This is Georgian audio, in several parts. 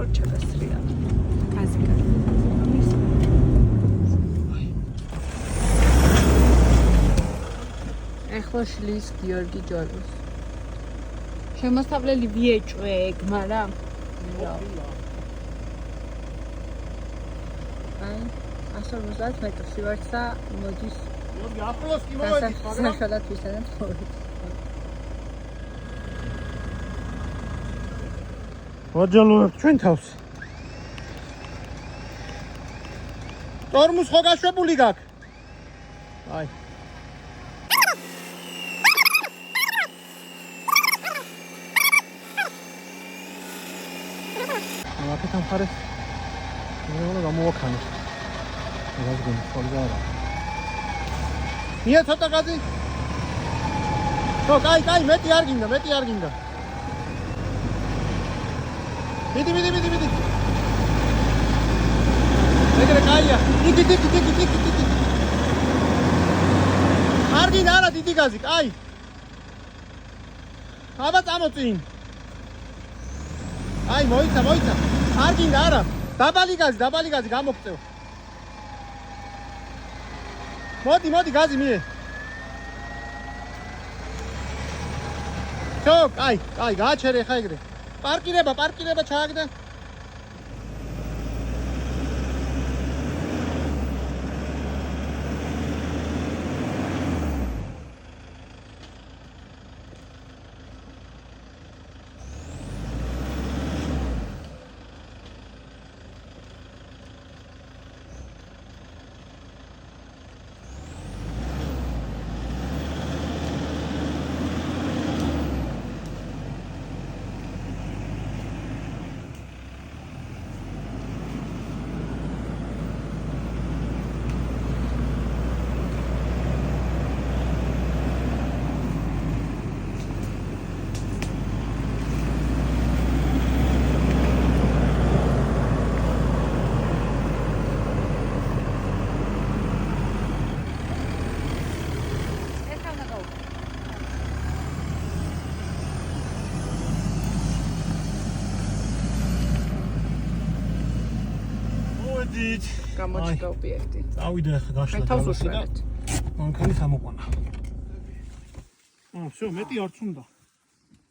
ჩაkorჩებას რია. გაზი. ეხლა შლის გიორგი ჯოროს. შემოსავლელი ვიეჭვე ეგ, მაგრამ აი 150 მეტრში ვარ და მოდის. გიორგი ახლოს კი მოვედი, მაგრამ საშალად ვისადან თხოვით. ვაჯალოთ ჩვენ თავს. ტორმუს ხო გაშვებული გაქვს? აი. აქეთან ხარეს. მე უნდა გამოვაქანო. გაზი გონი, არა. მია ცოტა გაზი. კაი, მეტი არ გინდა. მიდი. ეგრე კაია. დიდი. არ გინდა არა დიდი გაზი, კაი. აბა წამოწინ. აი მოიცა. არ გინდა არა. დაბალი გაზი გამოგწევ. მოდი გაზი მie. კაი, გააჩერე ხა ეგრე. პარკირება ჩააგდე. გამოჩნდა ობიექტი. წავიდა ახლა გაშლა. მე თავს უშველეთ. მანქანის ამოყვანა. всё, მეტი არც უნდა.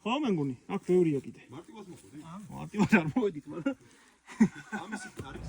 ხო მეგონი, აქ ბევრია კიდე. მარტივად მოხვდი? მარტივად არ მოვედით, მაგრამ ამისი არის.